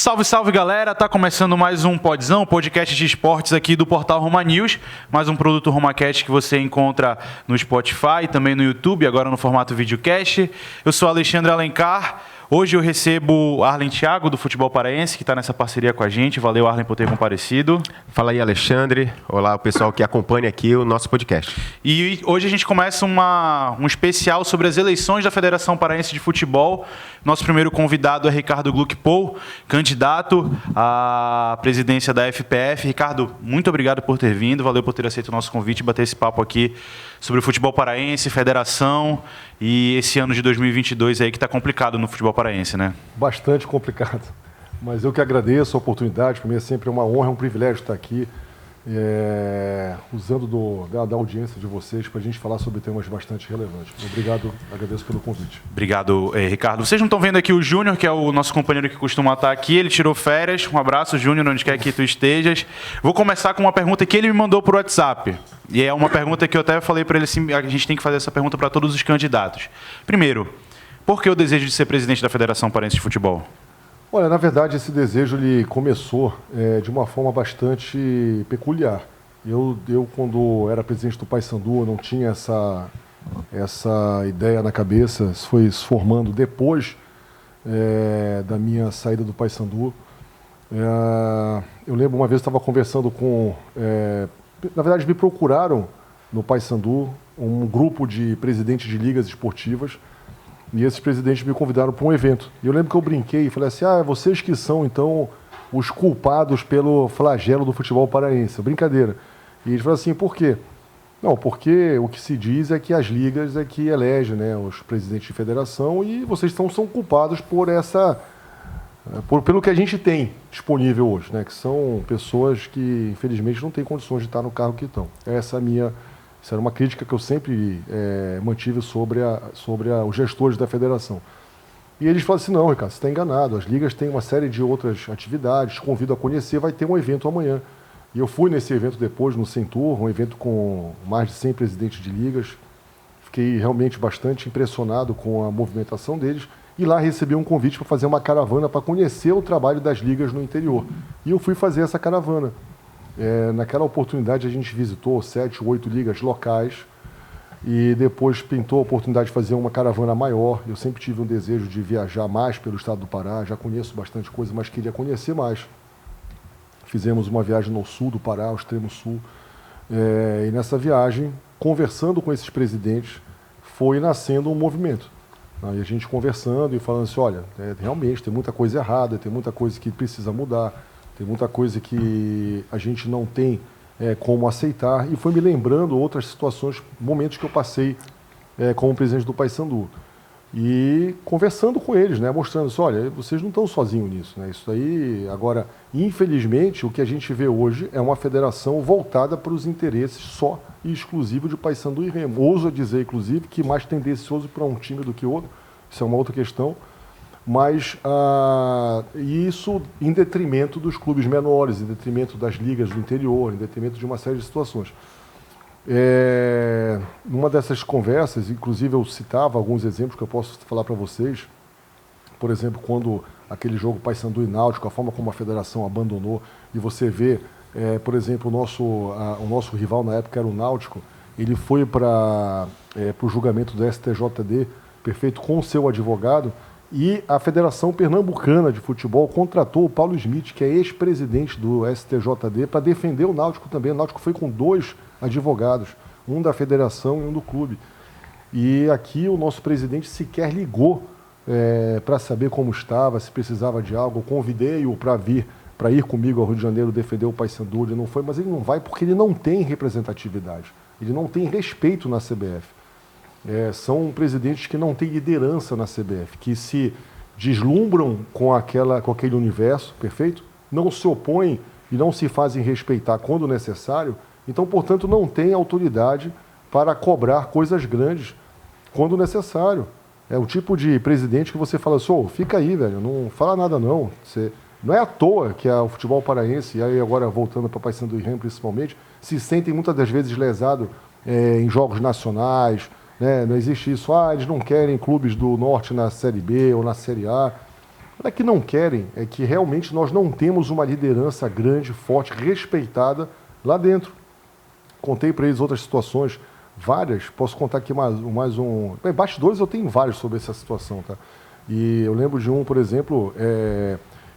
Salve, salve, galera! Tá começando mais um Podzão, podcast de esportes aqui do portal Roma News, mais um produto RomaCast que você encontra no Spotify, também no YouTube, agora no formato videocast. Eu sou Alexandre Alencar. Hoje eu recebo Arlen Thiago, do Futebol Paraense, que está nessa parceria com a gente. Valeu, Arlen, por ter comparecido. Fala aí, Alexandre. Olá, o pessoal que acompanha aqui o nosso podcast. E hoje a gente começa um especial sobre as eleições da Federação Paraense de Futebol. Nosso primeiro convidado é Ricardo Gluckpol, candidato à presidência da FPF. Ricardo, muito obrigado por ter vindo. Valeu por ter aceito o nosso convite e bater esse papo aqui sobre o futebol paraense, federação e esse ano de 2022 aí que está complicado no futebol paraense, né? Bastante complicado, mas eu que agradeço a oportunidade. Para mim é sempre uma honra, um privilégio estar aqui usando da audiência de vocês para a gente falar sobre temas bastante relevantes. Obrigado, agradeço pelo convite. Obrigado, Ricardo. Vocês não estão vendo aqui o Júnior, que é o nosso companheiro que costuma estar aqui, ele tirou férias. Um abraço, Júnior, onde quer que tu estejas. Vou começar com uma pergunta que ele me mandou por WhatsApp. E é uma pergunta que eu até falei para ele assim, a gente tem que fazer essa pergunta para todos os candidatos. Primeiro, por que o desejo de ser presidente da Federação Paraense de Futebol? Olha, na verdade, esse desejo ele começou de uma forma bastante peculiar. Eu quando era presidente do Paysandu, não tinha essa ideia na cabeça. Isso foi se formando depois da minha saída do Paysandu. Eu lembro uma vez eu estava conversando com... na verdade, me procuraram no Paysandu um grupo de presidentes de ligas esportivas. E esses presidentes me convidaram para um evento. E eu lembro que eu brinquei e falei assim, vocês que são, então, os culpados pelo flagelo do futebol paraense. Brincadeira. E eles falaram assim, por quê? Não, porque o que se diz é que as ligas é que elegem, né, os presidentes de federação e vocês são culpados por pelo que a gente tem disponível hoje, né, que são pessoas que, infelizmente, não têm condições de estar no cargo que estão. Isso era uma crítica que eu sempre mantive sobre os gestores da federação. E eles falaram assim, não, Ricardo, você está enganado, as ligas têm uma série de outras atividades, te convido a conhecer, vai ter um evento amanhã. E eu fui nesse evento depois, no Centur, um evento com mais de 100 presidentes de ligas. Fiquei realmente bastante impressionado com a movimentação deles. E lá recebi um convite para fazer uma caravana para conhecer o trabalho das ligas no interior. E eu fui fazer essa caravana. Naquela oportunidade a gente visitou 7 ou 8 ligas locais e depois pintou a oportunidade de fazer uma caravana maior. Eu sempre tive um desejo de viajar mais pelo estado do Pará, já conheço bastante coisa, mas queria conhecer mais. Fizemos uma viagem no sul do Pará, ao extremo sul, e nessa viagem, conversando com esses presidentes, foi nascendo um movimento. E a gente conversando e falando assim, olha, realmente tem muita coisa errada, tem muita coisa que precisa mudar, tem muita coisa que a gente não tem como aceitar. E foi me lembrando outras situações, momentos que eu passei como presidente do Paysandu. E conversando com eles, né, mostrando assim, olha, vocês não estão sozinhos nisso. Né? Isso aí, agora, infelizmente, o que a gente vê hoje é uma federação voltada para os interesses só e exclusivo de Paysandu e Remo. Ouso dizer, inclusive, que mais tendencioso para um time do que outro. Isso é uma outra questão. Mas isso em detrimento dos clubes menores, em detrimento das ligas do interior, em detrimento de uma série de situações. Numa dessas conversas, inclusive eu citava alguns exemplos que eu posso falar para vocês. Por exemplo, quando aquele jogo Paysandu e Náutico, a forma como a federação abandonou, e você vê, por exemplo, o nosso rival na época era o Náutico, ele foi para o julgamento do STJD, perfeito, com o seu advogado. E a Federação Pernambucana de Futebol contratou o Paulo Smith, que é ex-presidente do STJD, para defender o Náutico também. O Náutico foi com 2 advogados, um da federação e um do clube. E aqui o nosso presidente sequer ligou para saber como estava, se precisava de algo. Eu convidei-o para ir comigo ao Rio de Janeiro defender o Paysandu. Ele não foi, mas ele não vai porque ele não tem representatividade. Ele não tem respeito na CBF. São presidentes que não têm liderança na CBF, que se deslumbram com aquele universo, perfeito? Não se opõem e não se fazem respeitar quando necessário, então, portanto, não tem autoridade para cobrar coisas grandes quando necessário. É o tipo de presidente que você fala assim, fica aí, velho, não fala nada não. Não é à toa que o futebol paraense, e aí agora voltando para Paysandu e Remo principalmente, se sentem muitas das vezes lesados em jogos nacionais. Não existe isso, eles não querem clubes do Norte na Série B ou na Série A. Não é que não querem, é que realmente nós não temos uma liderança grande, forte, respeitada lá dentro. Contei para eles outras situações, várias, posso contar aqui mais um... Bastidores eu tenho vários sobre essa situação, tá? E eu lembro de um, por exemplo,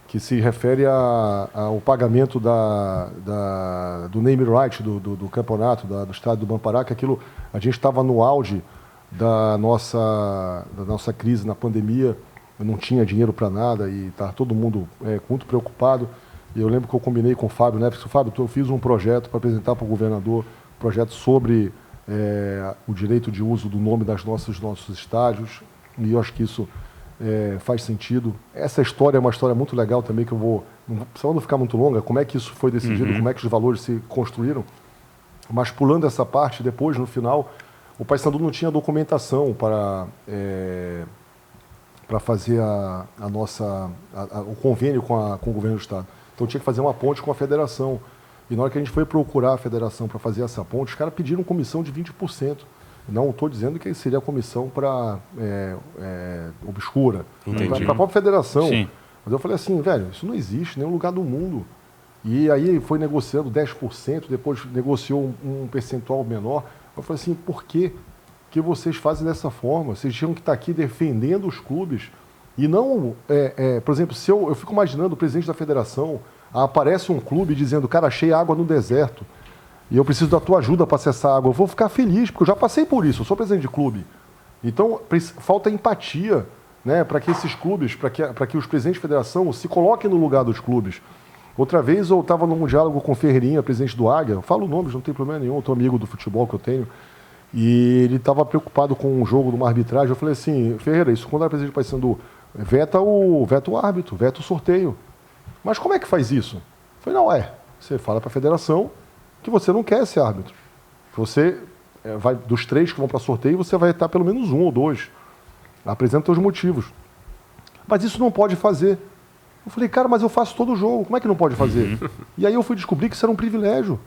que se refere ao pagamento do name right do campeonato, do estádio do Bampará, que aquilo, a gente estava no auge da nossa crise na pandemia, não tinha dinheiro para nada e estava todo mundo muito preocupado. E eu lembro que eu combinei com o Fábio, né? Porque, Fábio, eu fiz um projeto para apresentar para o governador, um projeto sobre o direito de uso do nome dos nossos estádios, e eu acho que isso faz sentido. Essa história é uma história muito legal também, que eu vou, só não ficar muito longa, como é que isso foi decidido, como é que os valores se construíram. Mas pulando essa parte, depois, no final, o Paysandu não tinha documentação para fazer o convênio com o governo do Estado. Então tinha que fazer uma ponte com a federação. E na hora que a gente foi procurar a federação para fazer essa ponte, os caras pediram comissão de 20%. Não estou dizendo que seria a comissão para obscura, para a própria federação. Sim. Mas eu falei assim, velho, isso não existe em nenhum lugar do mundo. E aí foi negociando 10%, depois negociou um percentual menor. Eu falei assim, por que vocês fazem dessa forma? Vocês tinham que estar aqui defendendo os clubes. E não, por exemplo, se eu fico imaginando o presidente da federação, aparece um clube dizendo, cara, achei água no deserto e eu preciso da tua ajuda para acessar água. Eu vou ficar feliz, porque eu já passei por isso, eu sou presidente de clube. Então, falta empatia, né, para que esses clubes, para que os presidentes de federação se coloquem no lugar dos clubes. Outra vez eu estava num diálogo com o Ferreirinha, presidente do Águia, eu falo nomes, não tem problema nenhum, outro amigo do futebol que eu tenho, e ele estava preocupado com um jogo de uma arbitragem. Eu falei assim, Ferreira, isso quando era presidente do Paysandu, veta o árbitro, veta o sorteio. Mas como é que faz isso? Eu falei, não, você fala para a federação que você não quer esse árbitro. Você dos 3 que vão para sorteio, você vai estar pelo menos 1 ou 2. Apresenta os motivos. Mas isso não pode fazer. Eu falei, cara, mas eu faço todo o jogo, como é que não pode fazer? E aí eu fui descobrir que isso era um privilégio.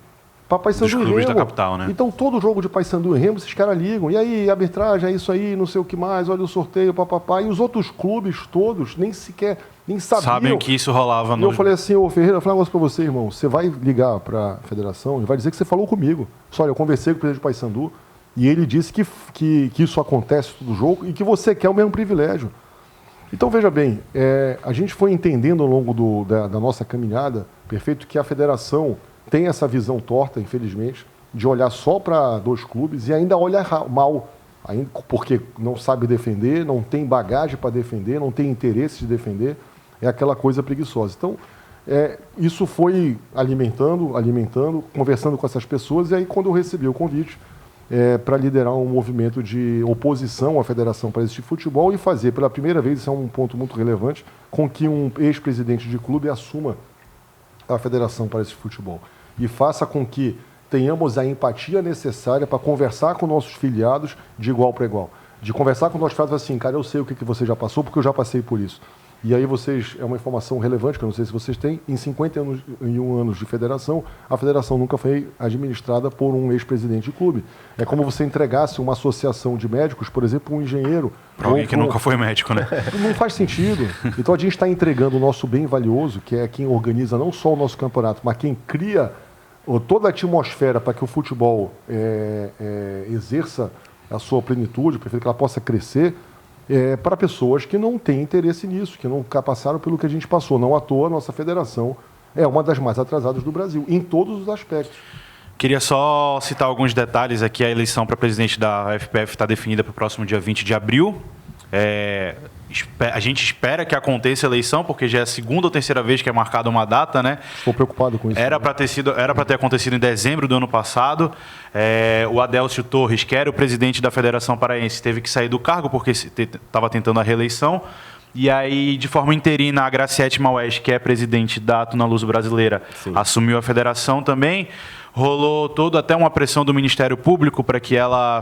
Para Paysandu e Remo. Da capital, né? Então, todo jogo de Paysandu e Remo, esses caras ligam. E aí, arbitragem, é isso aí, não sei o que mais, olha o sorteio, papapá. E os outros clubes todos nem sabiam. Sabem que isso rolava no... E eu falei assim, ô Ferreira, eu falei um negócio para você, irmão. Você vai ligar para a federação e vai dizer que você falou comigo. Só, olha, eu conversei com o presidente do Paysandu e ele disse que isso acontece todo jogo e que você quer o mesmo privilégio. Então, veja bem, a gente foi entendendo ao longo da nossa caminhada, perfeito, que a federação tem essa visão torta, infelizmente, de olhar só para 2 clubes e ainda olha mal, porque não sabe defender, não tem bagagem para defender, não tem interesse de defender, é aquela coisa preguiçosa. Então, isso foi alimentando, conversando com essas pessoas, e aí quando eu recebi o convite para liderar um movimento de oposição à Federação Paraense de Futebol e fazer pela primeira vez, isso é um ponto muito relevante, com que um ex-presidente de clube assuma a Federação Paraense de Futebol e faça com que tenhamos a empatia necessária para conversar com nossos filiados de igual para igual. De conversar com nossos filiados assim, cara, eu sei o que você já passou, porque eu já passei por isso. E aí é uma informação relevante, que eu não sei se vocês têm, em 51 anos de federação, a federação nunca foi administrada por um ex-presidente de clube. É como você entregasse uma associação de médicos, por exemplo, um engenheiro. Para alguém que nunca foi médico, né? Não faz sentido. Então a gente está entregando o nosso bem valioso, que é quem organiza não só o nosso campeonato, mas quem cria toda a atmosfera para que o futebol exerça a sua plenitude, para que ela possa crescer, para pessoas que não têm interesse nisso, que nunca passaram pelo que a gente passou. Não à toa, a nossa federação é uma das mais atrasadas do Brasil, em todos os aspectos. Queria só citar alguns detalhes aqui. A eleição para presidente da FPF está definida para o próximo dia 20 de abril. A gente espera que aconteça a eleição, porque já é a 2ª ou 3ª vez que é marcada uma data, né? Estou preocupado com isso. Era para ter acontecido em dezembro do ano passado. O Adélcio Torres, que era o presidente da Federação Paraense, teve que sair do cargo porque estava tentando a reeleição. E aí, de forma interina, a Graciete Maués, que é presidente da Tuna Luso Brasileira, sim, assumiu a federação também. Rolou até uma pressão do Ministério Público para que ela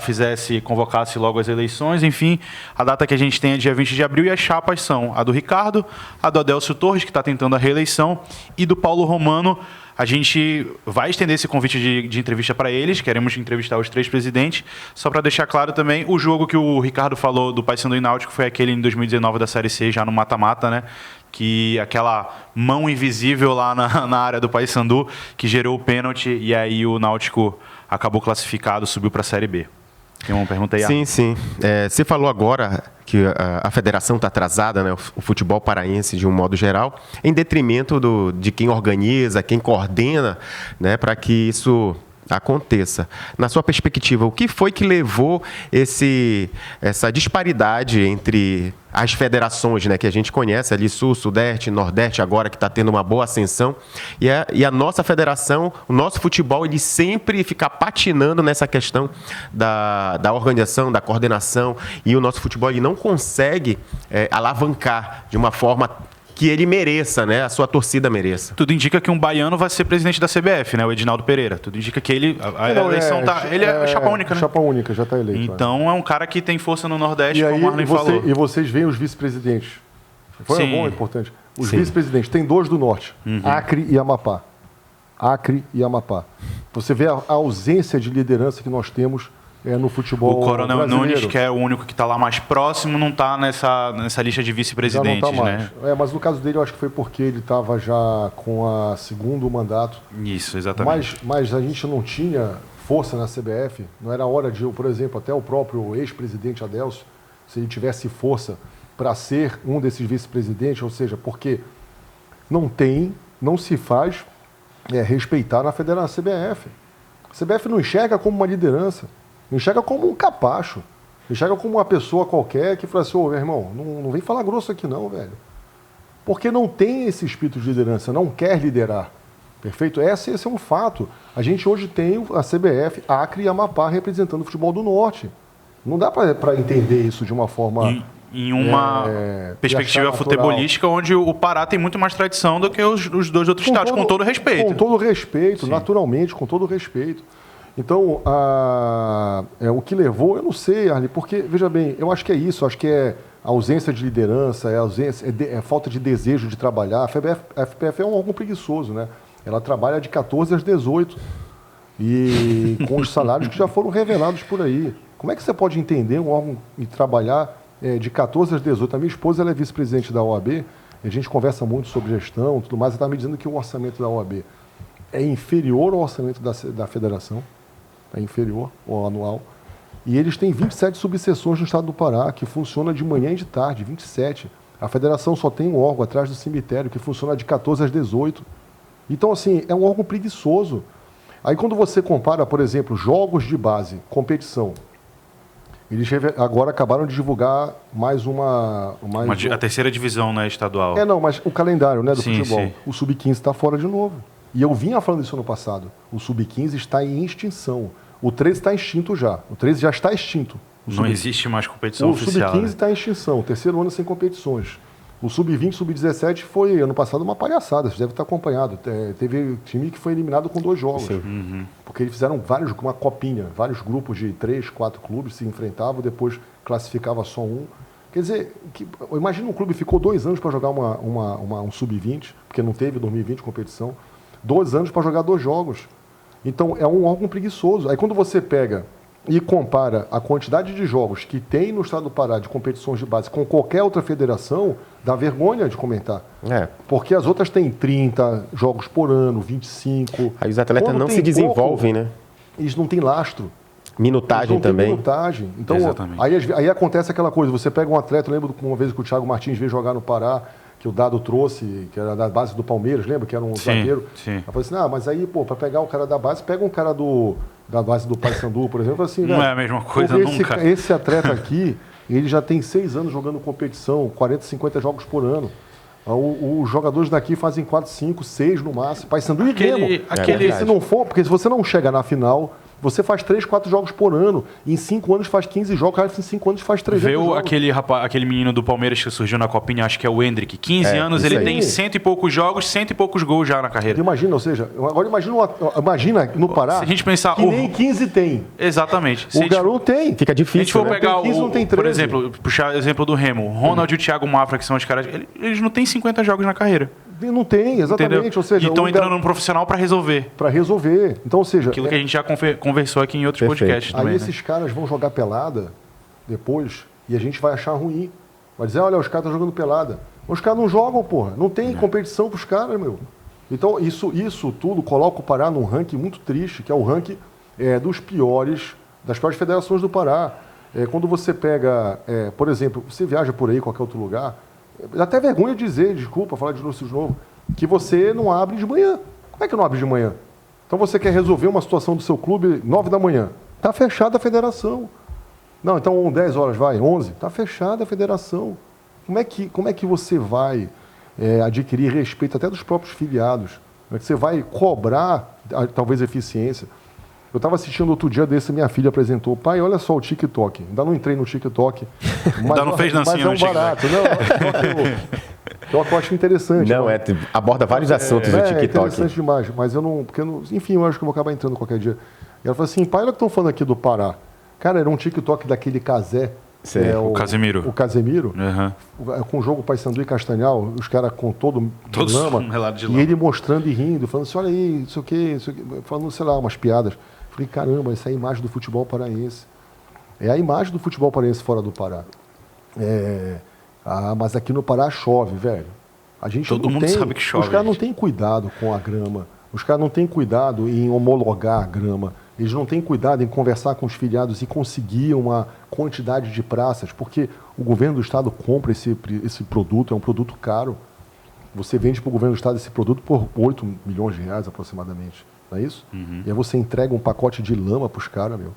convocasse logo as eleições. Enfim, a data que a gente tem é dia 20 de abril e as chapas são a do Ricardo, a do Adélcio Torres, que está tentando a reeleição, e do Paulo Romano. A gente vai estender esse convite de entrevista para eles, queremos entrevistar os 3 presidentes, só para deixar claro também, o jogo que o Ricardo falou do Paysandu e Náutico foi aquele em 2019 da Série C, já no mata-mata, né? que aquela mão invisível lá na área do Paysandu que gerou o pênalti e aí o Náutico acabou classificado, subiu para a Série B. Tem uma pergunta aí? Sim, sim. Você falou agora que a federação está atrasada, né, o futebol paraense de um modo geral, em detrimento de quem organiza, quem coordena, né, para que isso aconteça. Na sua perspectiva, o que foi que levou essa disparidade entre as federações, né, que a gente conhece ali, Sul, Sudeste, Nordeste, agora que está tendo uma boa ascensão, e a nossa federação, o nosso futebol, ele sempre fica patinando nessa questão da organização, da coordenação, e o nosso futebol ele não consegue alavancar de uma forma que ele mereça, né? A sua torcida mereça. Tudo indica que um baiano vai ser presidente da CBF, né? O Edinaldo Pereira. Tudo indica que a eleição tá... Ele é chapa única, né? Chapa única, já está eleito. Então é um cara que tem força no Nordeste, como o Marlon falou. E vocês veem os vice-presidentes. Foi bom, importante. Os vice-presidentes, tem 2 do Norte, Acre e Amapá. Acre e Amapá. Você vê a ausência de liderança que nós temos no futebol O Coronel brasileiro. Nunes, que é o único que está lá mais próximo, não está nessa lista de vice-presidentes, já não tá mais. né? Mas no caso dele, eu acho que foi porque ele estava já com o segundo mandato. Isso, exatamente. Mas a gente não tinha força na CBF, não era hora de, por exemplo, até o próprio ex-presidente Adelso, se ele tivesse força para ser um desses vice-presidentes, ou seja, porque não se faz respeitar na federação CBF. A CBF não enxerga como uma liderança, não enxerga como um capacho, não enxerga como uma pessoa qualquer que fala assim, ô, meu irmão, não vem falar grosso aqui não, velho. Porque não tem esse espírito de liderança, não quer liderar. Perfeito? Esse é um fato. A gente hoje tem a CBF, Acre e Amapá representando o futebol do Norte. Não dá para entender isso de uma forma... Em uma perspectiva futebolística, onde o Pará tem muito mais tradição do que os 2 outros estados, com todo respeito. Com todo respeito, Sim. Naturalmente, com todo respeito. Então, o que levou, eu não sei, Arli, porque, veja bem, eu acho que é isso, acho que é a ausência de liderança, é falta de desejo de trabalhar. A FPF é um órgão preguiçoso, né? Ela trabalha de 14 às 18 e com os salários que já foram revelados por aí. Como é que você pode entender um órgão e trabalhar de 14 às 18? A minha esposa ela é vice-presidente da OAB, a gente conversa muito sobre gestão e tudo mais, ela está me dizendo que o orçamento da OAB é inferior ao orçamento da federação, é inferior ao anual, e eles têm 27 subseções no estado do Pará, que funciona de manhã e de tarde, 27. A federação só tem um órgão atrás do cemitério, que funciona de 14 às 18. Então, assim, é um órgão preguiçoso. Aí, quando você compara, por exemplo, jogos de base, competição, eles agora acabaram de divulgar mais a terceira divisão, né, estadual. Mas o calendário, né, do Sim, futebol. sim. O Sub-15 está fora de novo. E eu vinha falando isso no passado. O Sub-15 está em extinção. O 13 está extinto já. O 13 já está extinto. Não existe mais competição oficial. O Sub-15 está em extinção. Terceiro ano sem competições. O Sub-20, Sub-17 foi, ano passado, uma palhaçada. Você deve estar acompanhado. Teve time que foi eliminado com 2 jogos. Porque eles fizeram uma copinha. Vários grupos de 3, 4 clubes se enfrentavam, depois classificava só um. Quer dizer, imagina um clube que ficou 2 anos para jogar um Sub-20, porque não teve 2020 competição. 2 anos para jogar 2 jogos. Então, é um órgão preguiçoso. Aí, quando você pega e compara a quantidade de jogos que tem no estado do Pará de competições de base com qualquer outra federação, dá vergonha de comentar. Porque as outras têm 30 jogos por ano, 25. Aí os atletas não se desenvolvem, né? Eles não têm lastro. Minutagem também. Minutagem. Então, aí acontece aquela coisa, você pega um atleta, eu lembro uma vez que o Thiago Martins veio jogar no Pará, que o Dado trouxe, que era da base do Palmeiras, lembra? Que era um zagueiro. Sim. Ela falou assim, mas aí, para pegar o cara da base, pega um cara da base do Paysandu, por exemplo. Assim, não é a mesma coisa nunca. Esse atleta aqui, ele já tem 6 anos jogando competição, 40, 50 jogos por ano. Os jogadores daqui fazem 4, 5, 6 no máximo. Paysandu e Remo. Se não for, porque se você não chega na final, você faz 3, 4 jogos por ano. Em 5 anos faz 15 jogos, cara, em 5 anos faz 300 jogos. Aquele menino do Palmeiras que surgiu na Copinha, acho que é o Hendrick. 15 anos, ele tem 100 e poucos jogos, 100 e poucos gols já na carreira. Imagina, ou seja, agora imagina no Pará, se a gente pensar, que nem 15 tem. Exatamente. O garoto tem. Fica difícil, se a gente for pegar 15, não tem 13. Por exemplo, puxar o exemplo do Remo, Ronald e o Thiago Mafra, que são os caras, eles não têm 50 jogos na carreira. Não tem, exatamente. Entendeu? Ou seja, e estão entrando num profissional para resolver. Para resolver. Então, ou seja... Aquilo que a gente já conversou aqui em outros podcasts também. Aí esses caras vão jogar pelada depois e a gente vai achar ruim. Vai dizer, olha, os caras estão jogando pelada. Os caras não jogam, porra. Não tem competição pros caras, meu. Então, isso tudo coloca o Pará num ranking muito triste, que é o ranking das piores federações do Pará. Quando você pega, por exemplo, você viaja por aí, qualquer outro lugar, dá até vergonha de dizer, desculpa, falar de novo, que você não abre de manhã. Como é que não abre de manhã? Então você quer resolver uma situação do seu clube 9 da manhã. Está fechada a federação. Não, então 10 horas vai, 11. Está fechada a federação. Como é que você vai adquirir respeito até dos próprios filiados? Como é que você vai cobrar, talvez, eficiência? Eu estava assistindo outro dia desse, minha filha apresentou, pai, olha só o TikTok. Ainda não entrei no TikTok. Ainda não fez dancinha no TikTok. Barato. Não, eu acho interessante. Não, aborda vários assuntos do TikTok. É interessante demais, mas enfim, eu acho que eu vou acabar entrando qualquer dia. E ela falou assim, pai, olha o que estão falando aqui do Pará. Cara, era um TikTok daquele Casé. O Casemiro. O Casemiro, com o jogo Paysandu e Castanhal, os caras com todos lama, de lama. E ele mostrando e rindo, falando assim, olha aí, isso aqui, falando, sei lá, umas piadas. Falei, caramba, essa é a imagem do futebol paraense. É a imagem do futebol paraense fora do Pará. Mas aqui no Pará chove, velho. Todo mundo sabe que chove. Os caras não têm cuidado com a grama. Os caras não têm cuidado em homologar a grama. Eles não têm cuidado em conversar com os filiados e conseguir uma quantidade de praças, porque o governo do estado compra esse produto, é um produto caro. Você vende para o governo do estado esse produto por 8 milhões de reais aproximadamente. Não é isso? E aí você entrega um pacote de lama para os caras, meu.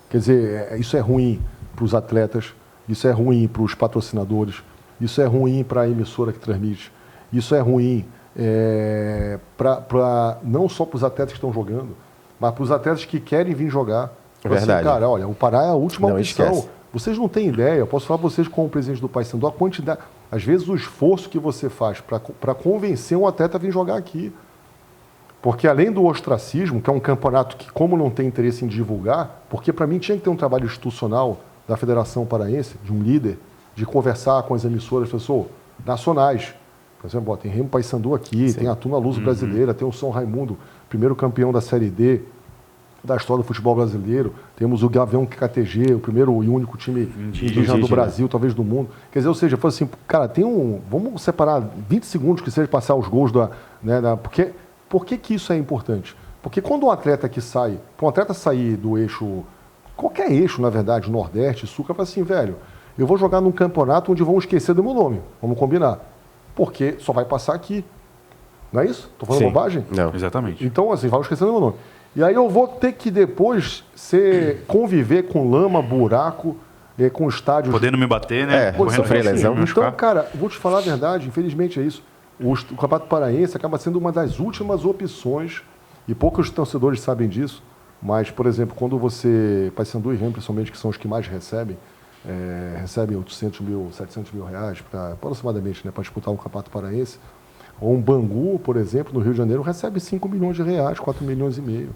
Quer dizer, isso é ruim para os atletas, isso é ruim para os patrocinadores, isso é ruim para a emissora que transmite, isso é ruim não só para os atletas que estão jogando, mas para os atletas que querem vir jogar. É verdade. Assim, cara, olha, o Pará é a última opção. Esquece. Vocês não têm ideia, eu posso falar para vocês como presidente do Paysandu, a quantidade, às vezes o esforço que você faz para convencer um atleta a vir jogar aqui. Porque além do ostracismo, que é um campeonato que, como não tem interesse em divulgar, porque para mim tinha que ter um trabalho institucional da Federação Paraense, de um líder, de conversar com as emissoras, nacionais. Por exemplo, tem Remo Paysandu aqui, tem a Tuna Luso Brasileira, tem o São Raimundo, primeiro campeão da Série D da história do futebol brasileiro. Temos o Gavião KTG, o primeiro e único time indígena do Brasil, talvez do mundo. Quer dizer, ou seja, foi assim, cara, vamos separar 20 segundos que seja passar os gols porque por que isso é importante? Porque quando um atleta que sai, para um atleta sair do eixo, qualquer eixo, na verdade, Nordeste, Sul, fala assim, velho, eu vou jogar num campeonato onde vão esquecer do meu nome, vamos combinar. Porque só vai passar aqui. Não é isso? Estou falando bobagem? Não. Exatamente. Então, assim, vai esquecer do meu nome. E aí eu vou ter que depois conviver com lama, buraco, com estádios... Podendo me bater, né? Sofrer lesão. Então, cara, vou te falar a verdade, infelizmente é isso. O Campeonato Paraense acaba sendo uma das últimas opções, e poucos torcedores sabem disso, mas, por exemplo, quando você... Paysandu e Remo, principalmente, que são os que mais recebem 800 mil, 700 mil reais, aproximadamente, para disputar um Campeonato Paraense, ou um Bangu, por exemplo, no Rio de Janeiro, recebe 5 milhões de reais, 4 milhões e meio.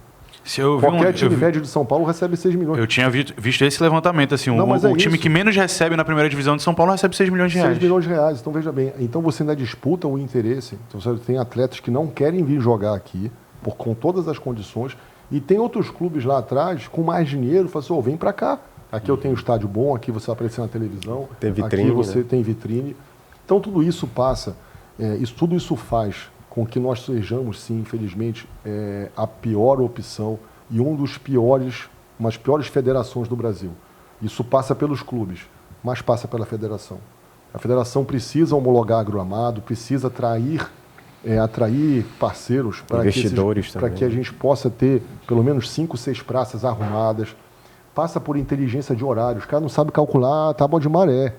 Qualquer time médio de São Paulo recebe 6 milhões. Eu tinha visto esse levantamento, assim, o time que menos recebe na primeira divisão de São Paulo recebe 6 milhões de reais. 6 milhões de reais, então veja bem. Então você ainda disputa o interesse. Então você tem atletas que não querem vir jogar aqui, com todas as condições, e tem outros clubes lá atrás, com mais dinheiro, falam assim, vem para cá. Aqui eu tenho um estádio bom, aqui você vai aparecer na televisão, tem vitrine, aqui você tem vitrine. Então tudo isso passa, tudo isso faz com que nós sejamos, sim, infelizmente, a pior opção e uma das piores federações do Brasil. Isso passa pelos clubes, mas passa pela federação. A federação precisa homologar gramado, precisa atrair parceiros para que a gente possa ter pelo menos 5, 6 praças arrumadas. Passa por inteligência de horário. Os caras não sabem calcular a tábua de maré.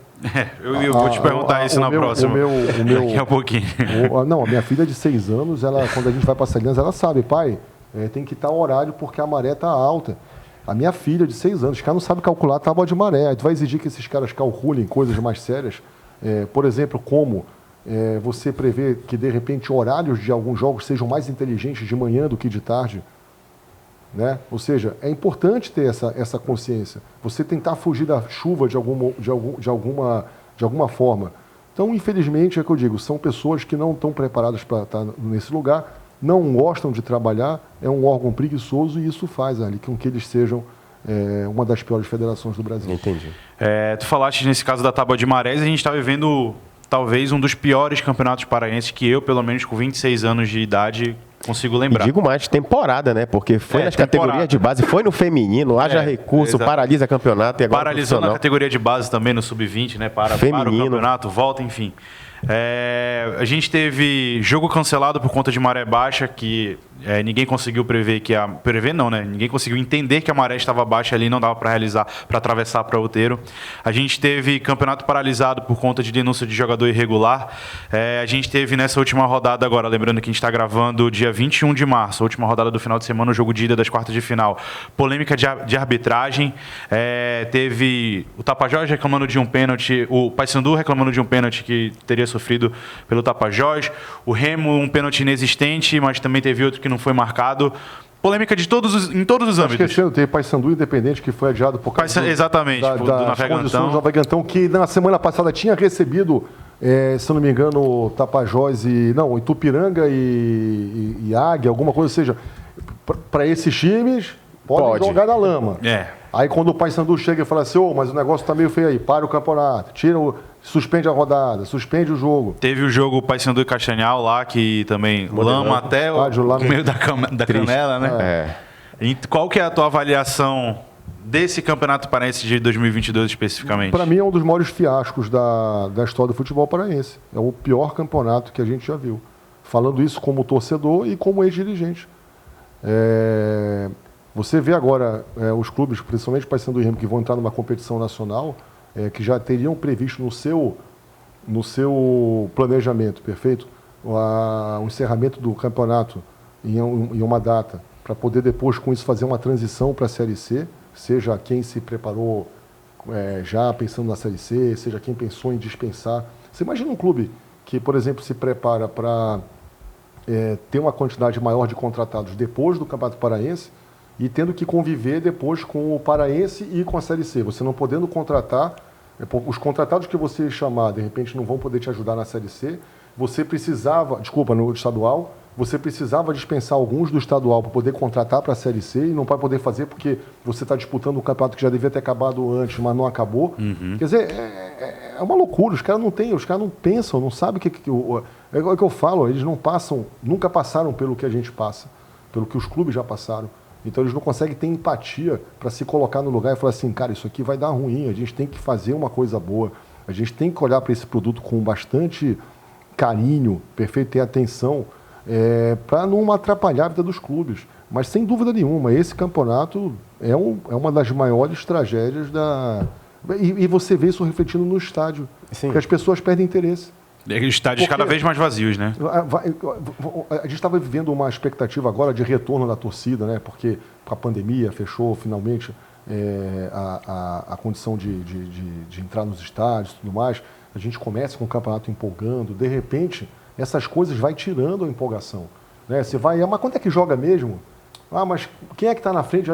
Eu vou te perguntar isso na próxima. Daqui a pouquinho. Não, a minha filha de 6 anos, quando a gente vai para Salinas, ela sabe, pai, tem que estar horário porque a maré está alta. A minha filha de 6 anos, os caras não sabem calcular a tábua de maré. Aí tu vai exigir que esses caras calculem coisas mais sérias. Por exemplo, como você prevê que, de repente, horários de alguns jogos sejam mais inteligentes de manhã do que de tarde. Né? Ou seja, é importante ter essa consciência. Você tentar fugir da chuva de alguma forma. Então, infelizmente, é o que eu digo, são pessoas que não estão preparadas para estar nesse lugar, não gostam de trabalhar, é um órgão preguiçoso e isso faz ali com que eles sejam uma das piores federações do Brasil. Entendi. Tu falaste nesse caso da Tábua de Marés, a gente está vivendo talvez um dos piores campeonatos paraenses que eu, pelo menos com 26 anos de idade, consigo lembrar. E digo mais, temporada, né? Porque foi nas temporada. categorias de base, foi no feminino, haja recurso, exato. Paralisa campeonato e agora Paralisou na profissional. categoria de base também, no Sub-20, né? Para o campeonato, volta, enfim. A gente teve jogo cancelado por conta de maré baixa, que ninguém conseguiu prever que prever não, né? Ninguém conseguiu entender que a maré estava baixa ali, não dava para realizar, para atravessar para o outeiro. A gente teve campeonato paralisado por conta de denúncia de jogador irregular. A gente teve nessa última rodada agora, lembrando que a gente está gravando dia 21 de março, a última rodada do final de semana, o jogo de ida das quartas de final. Polêmica de arbitragem. Teve o Tapajós reclamando de um pênalti, o Paysandu reclamando de um pênalti que teria sofrido pelo Tapajós. O Remo, um pênalti inexistente, mas também teve outro que não foi marcado. Polêmica em todos os âmbitos. Esquecendo, tem Paysandu Independente que foi adiado por causa exatamente, do Navegantão. Do Navegantão, que na semana passada tinha recebido, se não me engano, Tapajós Itupiranga e Águia, alguma coisa, ou seja, para esses times, pode jogar na lama. Aí quando o Paysandu chega e fala assim, mas o negócio tá meio feio aí, para o campeonato, suspende a rodada, suspende o jogo. Teve o jogo Paysandu e Castanhal lá, que também lama até o meio da canela, né? E qual que é a tua avaliação desse Campeonato Paraense de 2022 especificamente? Para mim é um dos maiores fiascos da história do futebol paraense. É o pior campeonato que a gente já viu. Falando isso como torcedor e como ex-dirigente. Você vê agora os clubes, principalmente Paysandu e Remo, que vão entrar numa competição nacional, que já teriam previsto no seu planejamento, perfeito? O encerramento do campeonato em uma data, para poder depois com isso fazer uma transição para a Série C, seja quem se preparou já pensando na Série C, seja quem pensou em dispensar. Você imagina um clube que, por exemplo, se prepara para ter uma quantidade maior de contratados depois do Campeonato Paraense, e tendo que conviver depois com o Paraense e com a Série C. Você não podendo contratar, os contratados que você chamar, de repente, não vão poder te ajudar na Série C. Você precisava, no estadual, você precisava dispensar alguns do estadual para poder contratar para a Série C e não vai poder fazer porque você está disputando um campeonato que já devia ter acabado antes, mas não acabou. Quer dizer, é uma loucura. Os caras não pensam, não sabem o que é o que eu falo. Eles nunca passaram pelo que a gente passa, pelo que os clubes já passaram. Então eles não conseguem ter empatia para se colocar no lugar e falar assim, cara, isso aqui vai dar ruim, a gente tem que fazer uma coisa boa, a gente tem que olhar para esse produto com bastante carinho, perfeito, ter atenção, para não atrapalhar a vida dos clubes. Mas sem dúvida nenhuma, esse campeonato é uma das maiores tragédias E você vê isso refletindo no estádio, porque as pessoas perdem interesse. Estádios cada vez mais vazios, né? A gente estava vivendo uma expectativa agora de retorno da torcida, né? Porque a pandemia fechou finalmente a condição de entrar nos estádios e tudo mais. A gente começa com o campeonato empolgando, de repente, essas coisas vai tirando a empolgação. Né? Você vai, mas quanto é que joga mesmo? Mas quem é que está na frente?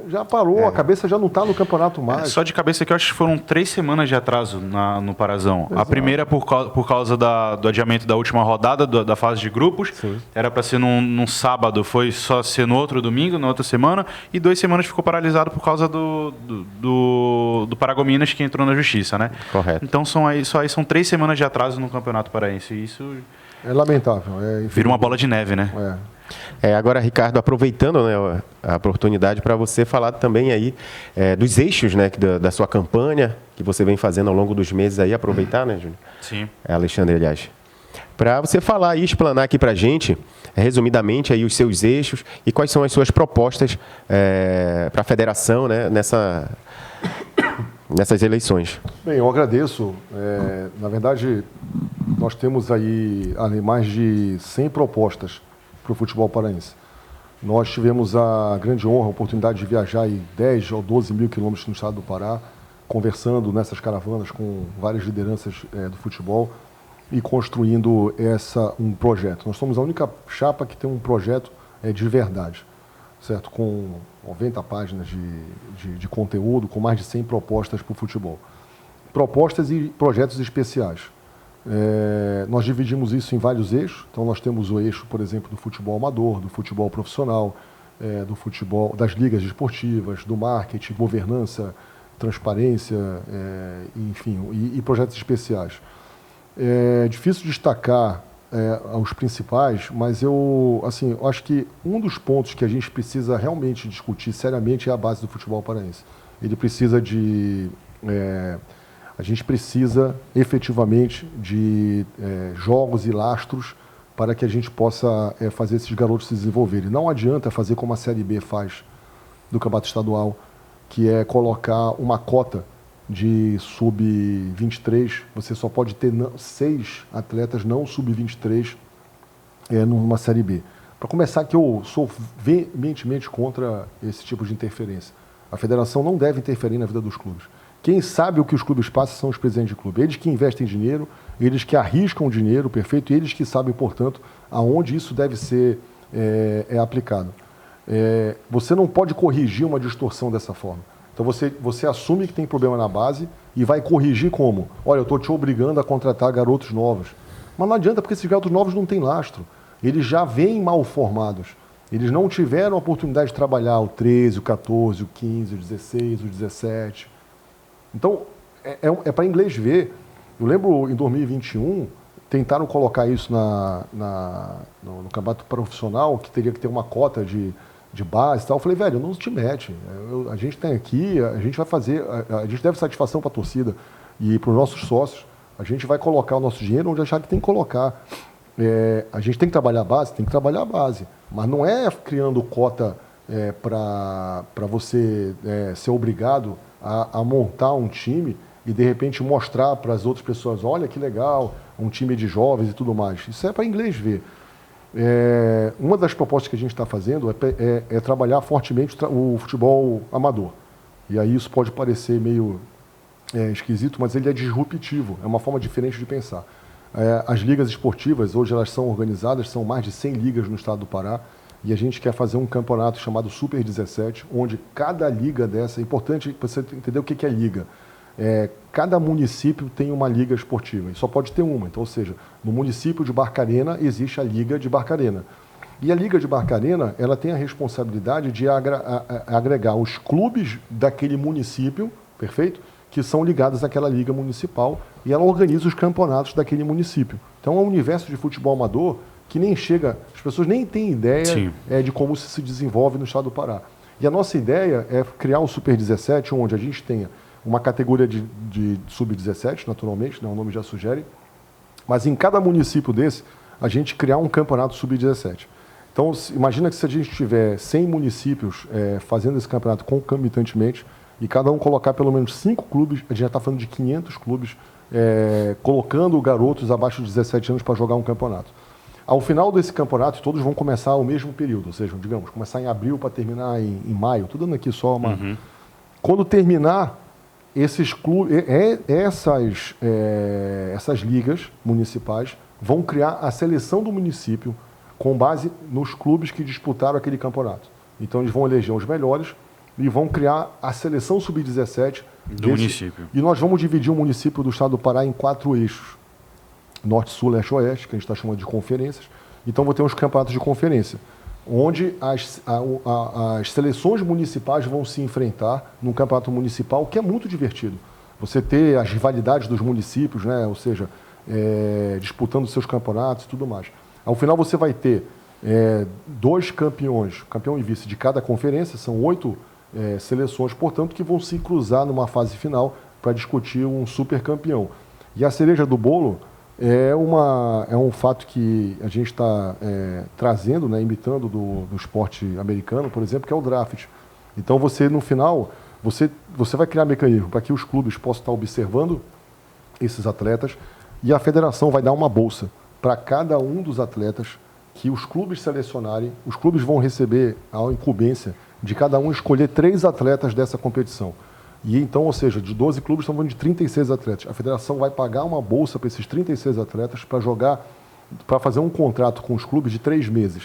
Já parou, a cabeça já não está no campeonato mais. Só de cabeça que eu acho que foram 3 semanas de atraso no Parazão. Exato. A primeira por causa do adiamento da última rodada da fase de grupos. Sim. Era para ser num sábado, foi só ser no outro domingo, na outra semana. E 2 semanas ficou paralisado por causa do Paragominas, que entrou na justiça, né? Correto. Então são 3 semanas de atraso no Campeonato Paraense. Isso é lamentável. Vira uma bola de neve, né? Agora, Ricardo, aproveitando, né, a oportunidade para você falar também aí dos eixos, né, da sua campanha que você vem fazendo ao longo dos meses aí, aproveitar, né, Júnior? Sim. Alexandre, aliás. Para você falar e explanar aqui para a gente, resumidamente, aí, os seus eixos e quais são as suas propostas para a federação, né, nessas eleições. Bem, eu agradeço. Na verdade, nós temos aí mais de 100 propostas para o futebol paraense. Nós tivemos a grande honra, a oportunidade de viajar aí 10 ou 12 mil quilômetros no estado do Pará, conversando nessas caravanas com várias lideranças do futebol e construindo um projeto. Nós somos a única chapa que tem um projeto de verdade, certo? Com 90 páginas de conteúdo, com mais de 100 propostas para o futebol. Propostas e projetos especiais. Nós dividimos isso em vários eixos. Então nós temos o eixo, por exemplo, do futebol amador, do futebol profissional, do futebol, das ligas esportivas, do marketing, governança, transparência, enfim, e projetos especiais. É difícil destacar os principais, mas eu acho que um dos pontos que a gente precisa realmente discutir seriamente é a base do futebol paraense. Ele precisa a gente precisa efetivamente de jogos e lastros para que a gente possa fazer esses garotos se desenvolverem. Não adianta fazer como a Série B faz do Campeonato Estadual, que é colocar uma cota de sub-23, você só pode ter 6 atletas não sub-23 numa Série B. Para começar, que eu sou veementemente contra esse tipo de interferência. A federação não deve interferir na vida dos clubes. Quem sabe o que os clubes passam são os presidentes de clube. Eles que investem dinheiro, eles que arriscam dinheiro, perfeito, e eles que sabem, portanto, aonde isso deve ser aplicado. Você não pode corrigir uma distorção dessa forma. Então você assume que tem problema na base e vai corrigir como? Olha, eu estou te obrigando a contratar garotos novos. Mas não adianta, porque esses garotos novos não têm lastro. Eles já vêm mal formados. Eles não tiveram a oportunidade de trabalhar o 13, o 14, o 15, o 16, o 17. Então, para inglês ver. Eu lembro, em 2021, tentaram colocar isso no campeonato profissional, que teria que ter uma cota de base e tal. Eu falei, velho, não te mete. A gente tem aqui, a gente vai fazer, a gente deve satisfação para a torcida e para os nossos sócios. A gente vai colocar o nosso dinheiro onde achar que tem que colocar. A gente tem que trabalhar a base? Tem que trabalhar a base. Mas não é criando cota para você ser obrigado a montar um time e, de repente, mostrar para as outras pessoas, olha que legal, um time de jovens e tudo mais. Isso é para inglês ver. Uma das propostas que a gente está fazendo é trabalhar fortemente o futebol amador. E aí isso pode parecer meio esquisito, mas ele é disruptivo, é uma forma diferente de pensar. As ligas esportivas, hoje elas são organizadas, são mais de 100 ligas no estado do Pará, e a gente quer fazer um campeonato chamado Super 17, onde cada liga dessa, é importante você entender o que é liga. Cada município tem uma liga esportiva, e só pode ter uma. Então, ou seja, no município de Barcarena existe a Liga de Barcarena. E a Liga de Barcarena, ela tem a responsabilidade de agregar os clubes daquele município, perfeito? Que são ligados àquela liga municipal, e ela organiza os campeonatos daquele município. Então é um universo de futebol amador que nem chega, as pessoas nem têm ideia de como se desenvolve no estado do Pará. E a nossa ideia é criar o Super 17, onde a gente tenha uma categoria de sub-17, naturalmente, né, o nome já sugere, mas em cada município desse, a gente criar um campeonato sub-17. Então, imagina que se a gente tiver 100 municípios fazendo esse campeonato concomitantemente, e cada um colocar pelo menos 5 clubes, a gente já está falando de 500 clubes, colocando garotos abaixo de 17 anos para jogar um campeonato. Ao final desse campeonato, todos vão começar ao mesmo período, ou seja, digamos, começar em abril para terminar em maio. Estou dando aqui só uma... Uhum. Quando terminar, esses clubes, essas ligas municipais vão criar a seleção do município com base nos clubes que disputaram aquele campeonato. Então, eles vão eleger os melhores e vão criar a seleção sub-17 do município. E nós vamos dividir o município do estado do Pará em 4 eixos. Norte, Sul, Leste, Oeste, que a gente está chamando de conferências. Então, vou ter uns campeonatos de conferência, onde as seleções municipais vão se enfrentar num campeonato municipal, que é muito divertido. Você ter as rivalidades dos municípios, né? Ou seja, disputando seus campeonatos e tudo mais. Ao final, você vai ter 2 campeões, campeão e vice de cada conferência, são 8 seleções, portanto, que vão se cruzar numa fase final para discutir um super campeão. E a cereja do bolo é um fato que a gente está trazendo, né, imitando do esporte americano, por exemplo, que é o draft. Então, você, no final, você vai criar mecanismo para que os clubes possam estar observando esses atletas e a federação vai dar uma bolsa para cada um dos atletas que os clubes selecionarem. Os clubes vão receber a incumbência de cada um escolher 3 atletas dessa competição. E então, ou seja, de 12 clubes, estamos falando de 36 atletas. A federação vai pagar uma bolsa para esses 36 atletas para jogar, para fazer um contrato com os clubes de 3 meses,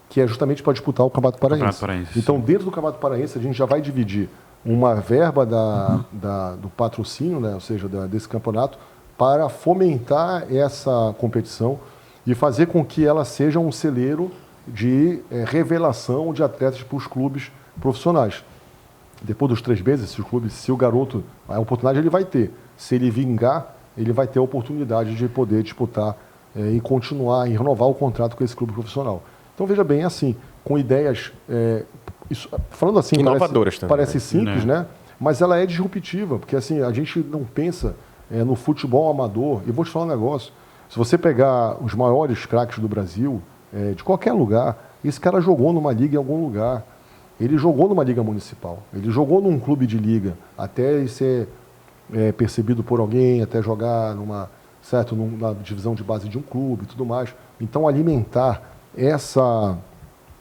que é justamente para disputar o Campeonato Paraense. Então, dentro do Campeonato Paraense, a gente já vai dividir uma verba do patrocínio, né, ou seja, desse campeonato, para fomentar essa competição e fazer com que ela seja um celeiro de revelação de atletas para os clubes profissionais. Depois dos 3 meses, se o garoto, a oportunidade ele vai ter. Se ele vingar, ele vai ter a oportunidade de poder disputar e continuar e renovar o contrato com esse clube profissional. Então, veja bem, assim, com ideias, falando assim, inovadoras parece simples, né? Mas ela é disruptiva, porque assim, a gente não pensa no futebol amador. E vou te falar um negócio, se você pegar os maiores craques do Brasil, de qualquer lugar, esse cara jogou numa liga em algum lugar. Ele jogou numa liga municipal, ele jogou num clube de liga, até ele ser percebido por alguém, até jogar na divisão de base de um clube e tudo mais. Então, alimentar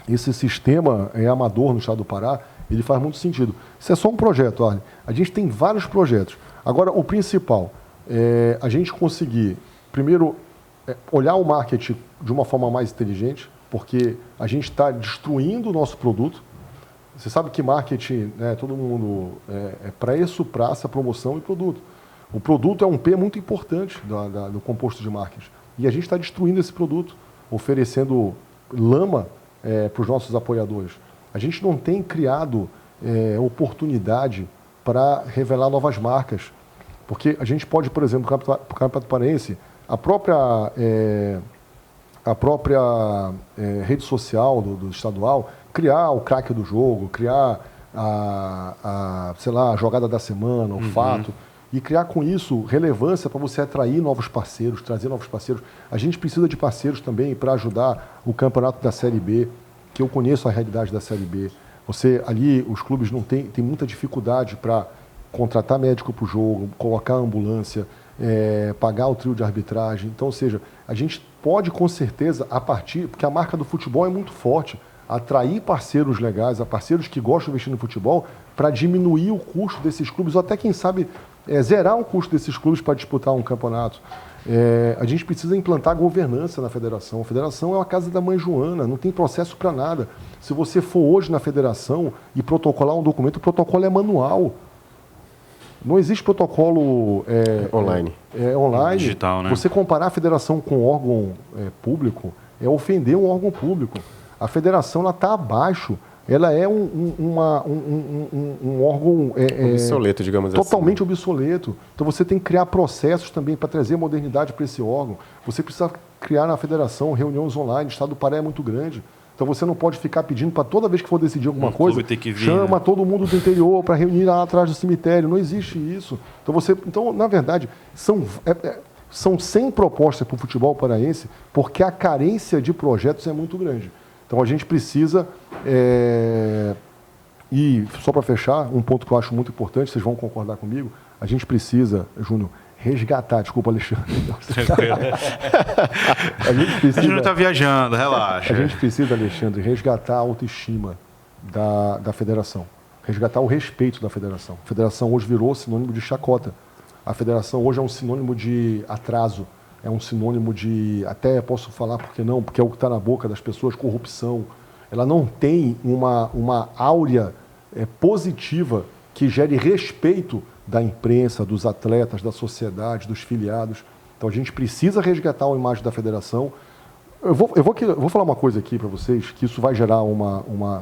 esse sistema amador no estado do Pará, ele faz muito sentido. Isso é só um projeto, Arlen. A gente tem vários projetos. Agora, o principal é a gente conseguir, primeiro, olhar o marketing de uma forma mais inteligente, porque a gente está destruindo o nosso produto. Você sabe que marketing, né, todo mundo, preço, praça, promoção e produto. O produto é um P muito importante do composto de marketing. E a gente está destruindo esse produto, oferecendo lama para os nossos apoiadores. A gente não tem criado oportunidade para revelar novas marcas. Porque a gente pode, por exemplo, para o Campeonato Paraense, a própria rede social do estadual, criar o craque do jogo, criar a jogada da semana, o fato, e criar com isso relevância para você atrair novos parceiros, trazer novos parceiros. A gente precisa de parceiros também para ajudar o campeonato da Série B, que eu conheço a realidade da Série B. Os clubes não têm muita dificuldade para contratar médico para o jogo, colocar ambulância, pagar o trio de arbitragem. Então, ou seja, a gente pode com certeza, porque a marca do futebol é muito forte, atrair parceiros legais, parceiros que gostam de investir no futebol, para diminuir o custo desses clubes, ou até, quem sabe, zerar o custo desses clubes para disputar um campeonato. A gente precisa implantar governança na federação. A federação é uma casa da mãe Joana, não tem processo para nada. Se você for hoje na federação e protocolar um documento, o protocolo é manual. Não existe protocolo online. Online. Digital, né? Você comparar a federação com um órgão público é ofender um órgão público. A federação está abaixo. Ela é um órgão obsoleto, digamos totalmente assim. obsoleto. Então você tem que criar processos também para trazer modernidade para esse órgão. Você precisa criar na federação reuniões online. O estado do Pará é muito grande. Então você não pode ficar pedindo para toda vez que for decidir alguma coisa, chama todo mundo do interior para reunir lá atrás do cemitério. Não existe isso. Então na verdade, são 100 propostas para o futebol paraense, porque a carência de projetos é muito grande. Então a gente precisa, e só para fechar, um ponto que eu acho muito importante, vocês vão concordar comigo, a gente precisa, Júnior, resgatar, desculpa, Alexandre. A gente precisa, Júnior está viajando, relaxa. A gente precisa, Alexandre, resgatar a autoestima da federação, resgatar o respeito da federação. A federação hoje virou sinônimo de chacota. A federação hoje é um sinônimo de atraso. É um sinônimo de, até posso falar porque não, porque é o que está na boca das pessoas, corrupção. Ela não tem uma áurea positiva que gere respeito da imprensa, dos atletas, da sociedade, dos filiados. Então a gente precisa resgatar a imagem da federação. Eu vou falar uma coisa aqui para vocês, que isso vai gerar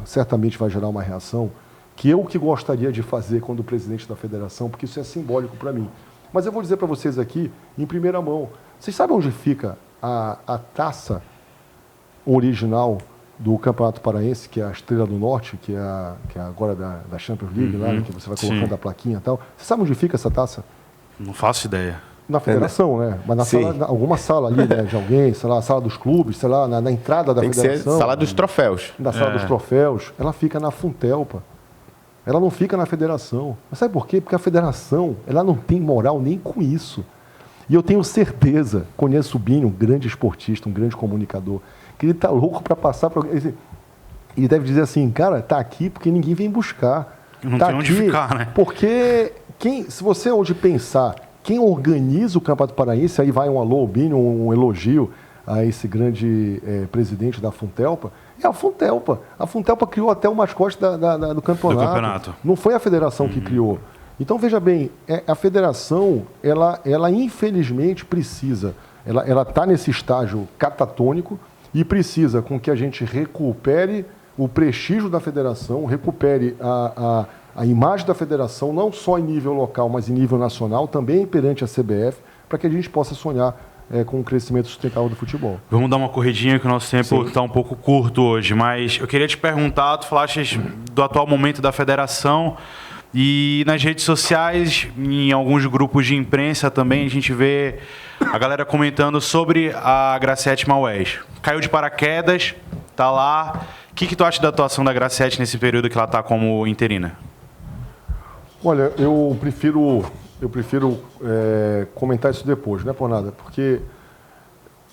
certamente vai gerar uma reação, que eu que gostaria de fazer quando presidente da federação, porque isso é simbólico para mim. Mas eu vou dizer para vocês aqui, em primeira mão, vocês sabem onde fica a taça original do Campeonato Paraense, que é a Estrela do Norte, que é agora da Champions League, lá, que você vai colocando a plaquinha e tal. Você sabe onde fica essa taça? Não faço ideia. Na federação, né? Mas alguma sala ali, né, de alguém, sei lá, sala dos clubes, sei lá, na entrada da federação. Tem que ser sala dos troféus. Na sala dos troféus. Ela fica na Funtelpa. Ela não fica na federação. Mas sabe por quê? Porque a federação, ela não tem moral nem com isso. E eu tenho certeza, conheço o Binho, um grande esportista, um grande comunicador, que ele está louco para passar para... Ele deve dizer assim, cara, está aqui porque ninguém vem buscar. Não tem onde ficar, né? Porque, se você hoje pensar, quem organiza o Campeonato Paraense, aí vai um alô ao Binho, um elogio a esse grande presidente da Funtelpa, é a Funtelpa. A Funtelpa criou até o mascote do campeonato. Não foi a federação que criou. Então, veja bem, a federação, ela infelizmente precisa, ela está nesse estágio catatônico e precisa com que a gente recupere o prestígio da federação, recupere a imagem da federação, não só em nível local, mas em nível nacional, também perante a CBF, para que a gente possa sonhar com o crescimento sustentável do futebol. Vamos dar uma corridinha que o nosso tempo está um pouco curto hoje, mas eu queria te perguntar, tu falaste do atual momento da federação e nas redes sociais, em alguns grupos de imprensa também, a gente vê a galera comentando sobre a Graciete Maués. Caiu de paraquedas, tá lá. O que tu acha da atuação da Graciete nesse período que ela está como interina? Olha, eu prefiro comentar isso depois, não é por nada, porque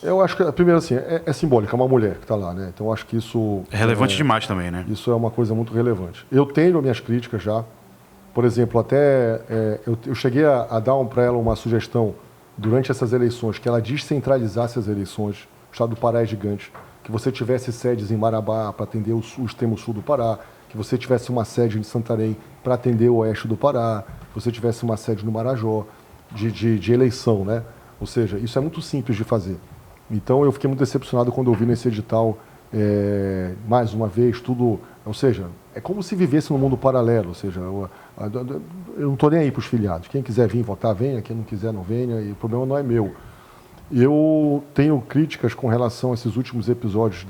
eu acho que, primeiro assim, é simbólica, é uma mulher que está lá, né? Então eu acho que isso... É relevante demais também, né? Isso é uma coisa muito relevante. Eu tenho minhas críticas já, por exemplo, até eu cheguei a dar para ela uma sugestão durante essas eleições, que ela descentralizasse as eleições. O estado do Pará é gigante, que você tivesse sedes em Marabá para atender o extremo sul do Pará, que você tivesse uma sede em Santarém para atender o oeste do Pará, que você tivesse uma sede no Marajó, de eleição, né? Ou seja, isso é muito simples de fazer. Então, eu fiquei muito decepcionado quando eu vi nesse edital, mais uma vez, tudo... Ou seja, é como se vivesse num mundo paralelo, ou seja, eu não estou nem aí para os filiados. Quem quiser vir votar, venha. Quem não quiser, não venha. E o problema não é meu. Eu tenho críticas com relação a esses últimos episódios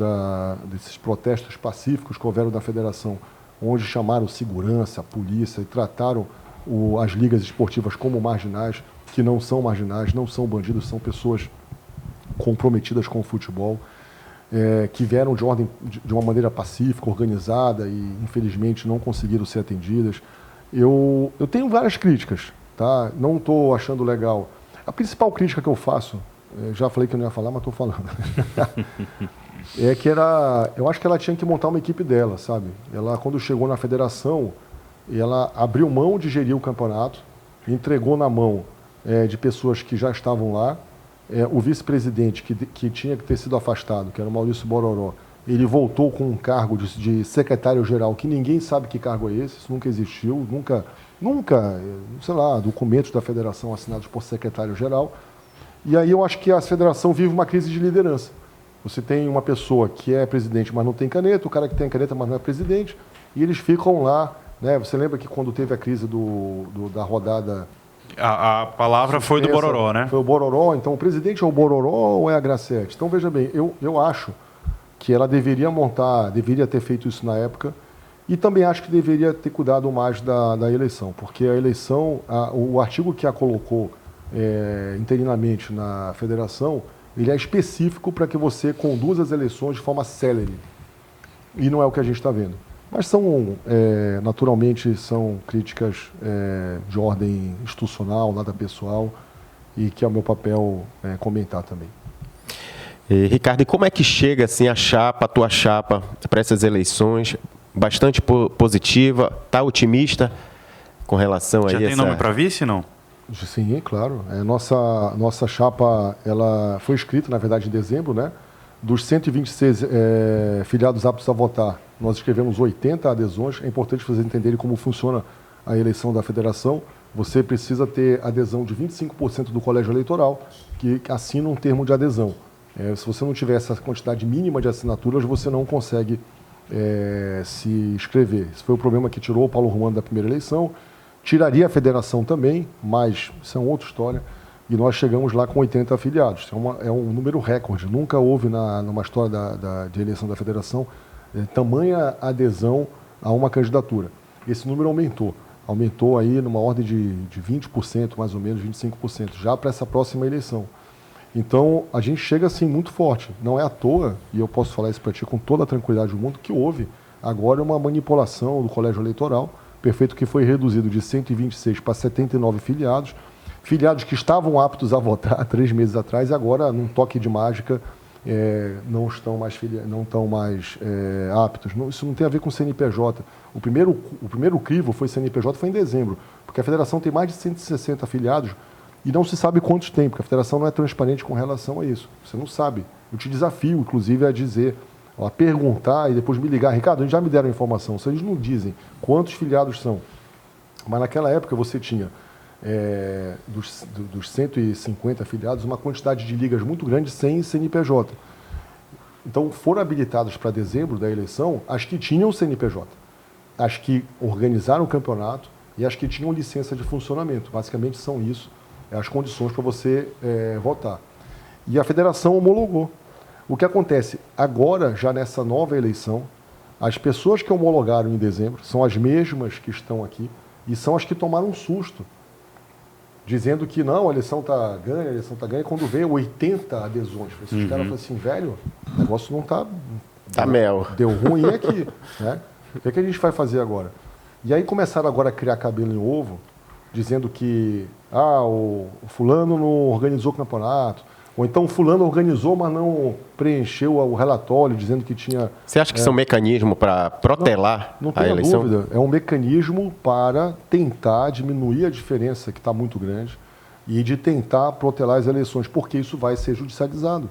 desses protestos pacíficos que houveram da federação, onde chamaram segurança, polícia e trataram as ligas esportivas como marginais, que não são marginais, não são bandidos, são pessoas comprometidas com o futebol, que vieram de uma maneira pacífica, organizada e, infelizmente, não conseguiram ser atendidas. Eu tenho várias críticas, tá? Não estou achando legal. A principal crítica que eu faço, já falei que eu não ia falar, mas estou falando, é que eu acho que ela tinha que montar uma equipe dela, sabe? Ela, quando chegou na federação, ela abriu mão de gerir o campeonato, entregou na mão de pessoas que já estavam lá. O vice-presidente, que tinha que ter sido afastado, que era o Maurício Bororó, ele voltou com um cargo de secretário-geral, que ninguém sabe que cargo é esse, isso nunca existiu, nunca, sei lá, documentos da federação assinados por secretário-geral. E aí eu acho que a federação vive uma crise de liderança. Você tem uma pessoa que é presidente, mas não tem caneta, o cara que tem caneta, mas não é presidente, e eles ficam lá, né? Você lembra que quando teve a crise da rodada... A palavra foi do Bororó, né? Foi o Bororó. Então, o presidente é o Bororó ou é a Graciete? Então, veja bem, eu acho que ela deveria ter feito isso na época, e também acho que deveria ter cuidado mais da eleição, porque a eleição, o artigo que a colocou interinamente na federação, ele é específico para que você conduza as eleições de forma célere. E não é o que a gente está vendo. Mas naturalmente, são críticas de ordem institucional, nada pessoal, e que é o meu papel comentar também. Ricardo, e como é que chega assim, a tua chapa, para essas eleições? Bastante positiva, está otimista com relação a isso? Já tem nome para vice, não? Sim, claro. Nossa chapa ela foi escrita, na verdade, em dezembro, né? Dos 126 filiados aptos a votar, nós escrevemos 80 adesões. É importante vocês entenderem como funciona a eleição da federação. Você precisa ter adesão de 25% do colégio eleitoral, que assina um termo de adesão. Se você não tiver essa quantidade mínima de assinaturas, você não consegue se inscrever. Esse foi o problema que tirou o Paulo Romano da primeira eleição. Tiraria a federação também, mas isso é uma outra história. E nós chegamos lá com 80 afiliados. É um número recorde. Nunca houve numa história de eleição da federação tamanha adesão a uma candidatura. Esse número aumentou. Aumentou aí numa ordem de 20%, mais ou menos, 25%, já para essa próxima eleição. Então, a gente chega assim muito forte. Não é à toa, e eu posso falar isso para ti com toda a tranquilidade do mundo, que houve agora uma manipulação do colégio eleitoral, perfeito, que foi reduzido de 126 para 79 filiados, filiados que estavam aptos a votar 3 meses atrás, e agora, num toque de mágica, não estão mais aptos. Isso não tem a ver com o CNPJ. O primeiro crivo foi CNPJ, foi em dezembro, porque a federação tem mais de 160 afiliados e não se sabe quantos tem, porque a federação não é transparente com relação a isso. Você não sabe. Eu te desafio, inclusive, a dizer, a perguntar e depois me ligar. Ricardo, eles já me deram a informação, eles não dizem quantos filiados são. Mas naquela época você tinha, dos 150 afiliados, uma quantidade de ligas muito grande sem CNPJ. Então, foram habilitadas para dezembro da eleição as que tinham CNPJ, as que organizaram o campeonato e as que tinham licença de funcionamento. Basicamente são isso, as condições para você votar. E a federação homologou. O que acontece agora, já nessa nova eleição, as pessoas que homologaram em dezembro são as mesmas que estão aqui e são as que tomaram um susto, dizendo que não, a eleição está ganha, quando veio 80 adesões. Esses caras falam assim, velho, o negócio não está... Tá mel. Deu ruim aqui, né? O que a gente vai fazer agora? E aí começaram agora a criar cabelo em ovo, dizendo que o fulano não organizou o campeonato, ou então o fulano organizou, mas não preencheu o relatório, dizendo que tinha... Você acha que isso é um mecanismo para protelar a eleição? Não tenho dúvida. É um mecanismo para tentar diminuir a diferença, que está muito grande, e de tentar protelar as eleições, porque isso vai ser judicializado.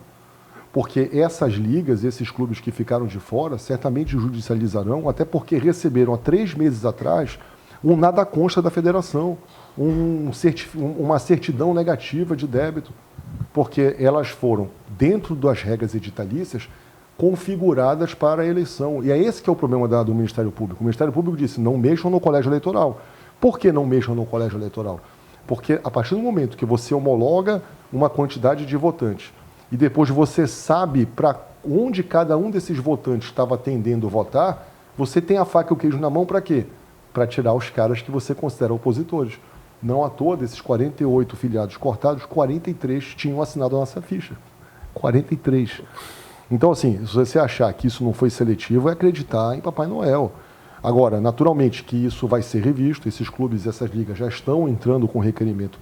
Porque essas ligas, esses clubes que ficaram de fora, certamente judicializarão, até porque receberam há 3 meses atrás um nada consta da federação, uma certidão negativa de débito, porque elas foram, dentro das regras editalícias, configuradas para a eleição. E é esse que é o problema do Ministério Público. O Ministério Público disse, não mexam no colégio eleitoral. Por que não mexam no colégio eleitoral? Porque a partir do momento que você homologa uma quantidade de votantes e depois você sabe para onde cada um desses votantes estava tendendo a votar, você tem a faca e o queijo na mão para quê? Para tirar os caras que você considera opositores. Não à toa, desses 48 filiados cortados, 43 tinham assinado a nossa ficha. 43. Então, assim, se você achar que isso não foi seletivo, é acreditar em Papai Noel. Agora, naturalmente que isso vai ser revisto, esses clubes e essas ligas já estão entrando com requerimento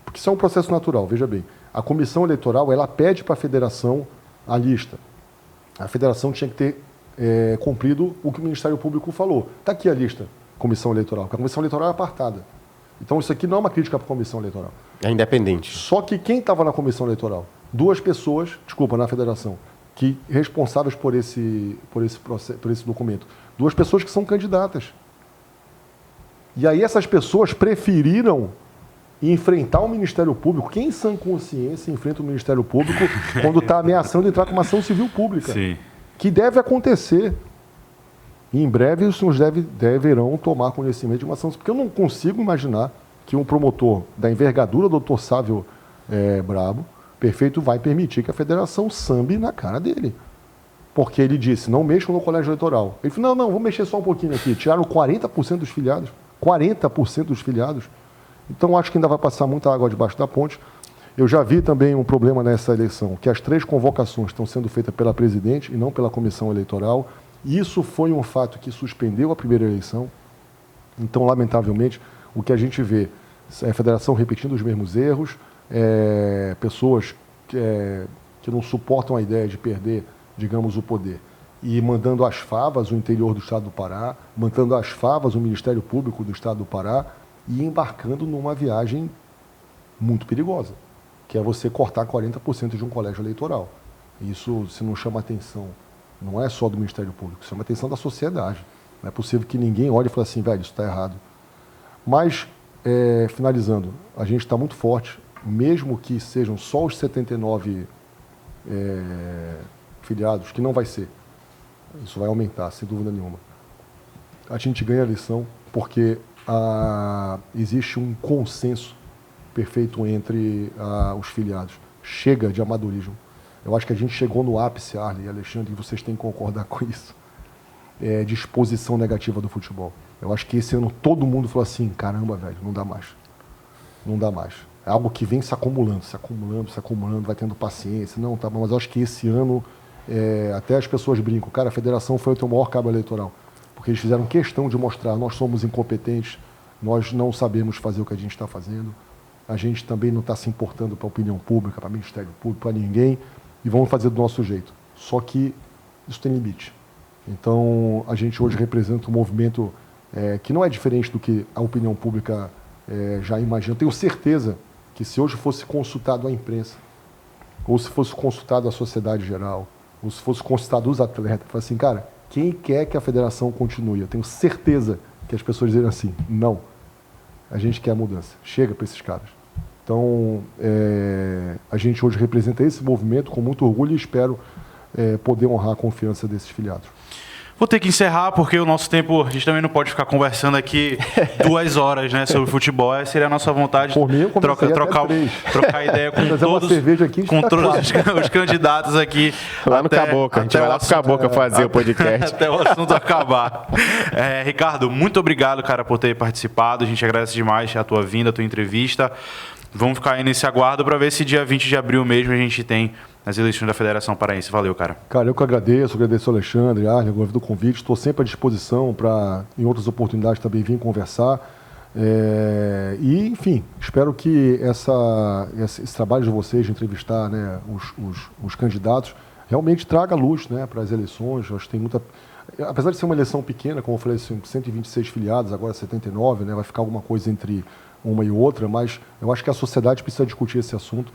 porque isso é um processo natural, veja bem. A comissão eleitoral, ela pede para a federação a lista. A federação tinha que ter cumprido o que o Ministério Público falou. Está aqui a lista, comissão eleitoral, porque a comissão eleitoral é apartada. Então, isso aqui não é uma crítica para a comissão eleitoral. É independente. Só que quem estava na comissão eleitoral? 2 pessoas, na federação, que responsáveis por esse documento. 2 pessoas que são candidatas. E aí essas pessoas preferiram enfrentar o Ministério Público. Quem em sã consciência enfrenta o Ministério Público quando está ameaçando entrar com uma ação civil pública? Sim. Que deve acontecer. E em breve os senhores deverão tomar conhecimento de uma ação, porque eu não consigo imaginar que um promotor da envergadura do Dr. Sávio Brabo, perfeito, vai permitir que a federação sambe na cara dele. Porque ele disse, não mexam no colégio eleitoral. Ele falou, não, vou mexer só um pouquinho aqui. Tiraram 40% dos filiados. 40% dos filiados. Então, acho que ainda vai passar muita água debaixo da ponte. Eu já vi também um problema nessa eleição, que as 3 convocações estão sendo feitas pela presidente e não pela comissão eleitoral. Isso foi um fato que suspendeu a primeira eleição. Então, lamentavelmente, o que a gente vê é a federação repetindo os mesmos erros, pessoas que não suportam a ideia de perder, digamos, o poder, e mandando às favas o interior do Estado do Pará, mandando às favas o Ministério Público do Estado do Pará e embarcando numa viagem muito perigosa, que é você cortar 40% de um colégio eleitoral. Isso, se não chama atenção, não é só do Ministério Público, chama atenção da sociedade. Não é possível que ninguém olhe e fale assim, velho, isso está errado. Mas, finalizando, a gente está muito forte, mesmo que sejam só os 79 filiados, que não vai ser. Isso vai aumentar, sem dúvida nenhuma. A gente ganha a eleição porque existe um consenso perfeito entre os filiados. Chega de amadorismo. Eu acho que a gente chegou no ápice, Arley e Alexandre, e vocês têm que concordar com isso, de exposição negativa do futebol. Eu acho que esse ano todo mundo falou assim, caramba, velho, não dá mais. Não dá mais. É algo que vem se acumulando, vai tendo paciência. Não, tá bom, mas eu acho que esse ano, até as pessoas brincam, cara, a federação foi o teu maior cabo eleitoral. Porque eles fizeram questão de mostrar, nós somos incompetentes, nós não sabemos fazer o que a gente está fazendo, a gente também não está se importando para a opinião pública, para o Ministério Público, para ninguém, e vamos fazer do nosso jeito. Só que isso tem limite. Então, a gente hoje representa um movimento que não é diferente do que a opinião pública já imagina. Eu tenho certeza que se hoje fosse consultado a imprensa, ou se fosse consultado a sociedade geral, ou se fosse consultado os atletas, fala assim, cara, quem quer que a federação continue? Eu tenho certeza que as pessoas dizem assim, não, a gente quer a mudança, chega para esses caras. Então, a gente hoje representa esse movimento com muito orgulho e espero poder honrar a confiança desses filiados. Vou ter que encerrar, porque o nosso tempo, a gente também não pode ficar conversando aqui 2 horas, né, sobre futebol. Essa seria a nossa vontade. Por mim, eu trocar ideia com todos, com todos os candidatos aqui. Lá no Caboca, a gente vai lá pro Caboca fazer o podcast. Até o assunto acabar. Ricardo, muito obrigado, cara, por ter participado. A gente agradece demais a tua vinda, a tua entrevista. Vamos ficar aí nesse aguardo para ver se dia 20 de abril mesmo a gente tem as eleições da Federação Paraense. Valeu, cara. Cara, eu que agradeço ao Alexandre, Arlen, do convite. Estou sempre à disposição para, em outras oportunidades, também vir conversar. E, enfim, espero que esse trabalho de vocês de entrevistar, né, os candidatos realmente traga luz, né, para as eleições. Acho que tem muita... Apesar de ser uma eleição pequena, como eu falei, 126 filiados, agora 79, né, vai ficar alguma coisa entre uma e outra, mas eu acho que a sociedade precisa discutir esse assunto,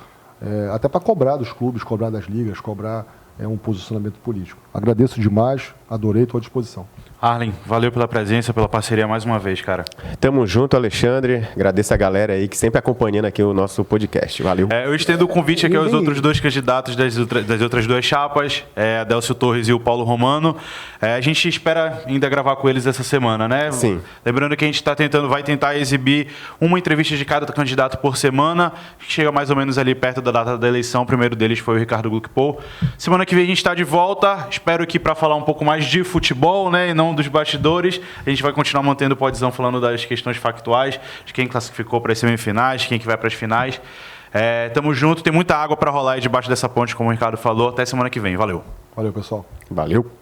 até para cobrar dos clubes, cobrar das ligas, cobrar um posicionamento político. Agradeço demais, adorei, estou à disposição. Arlen, valeu pela presença, pela parceria mais uma vez, cara. Tamo junto, Alexandre. Agradeço a galera aí que sempre acompanhando aqui o nosso podcast. Valeu. Eu estendo o convite aqui aos outros 2 candidatos das outras 2 chapas, Adélcio Torres e o Paulo Romano. A gente espera ainda gravar com eles essa semana, né? Sim. Lembrando que a gente vai tentar exibir uma entrevista de cada candidato por semana, que chega mais ou menos ali perto da data da eleição. O primeiro deles foi o Ricardo Gluckpol. Semana que vem a gente está de volta, espero que para falar um pouco mais de futebol, né, e não dos bastidores. A gente vai continuar mantendo o Podzão falando das questões factuais, de quem classificou para as semifinais, quem que vai para as finais. Tamo junto, tem muita água para rolar aí debaixo dessa ponte, como o Ricardo falou. Até semana que vem. Valeu. Valeu, pessoal. Valeu.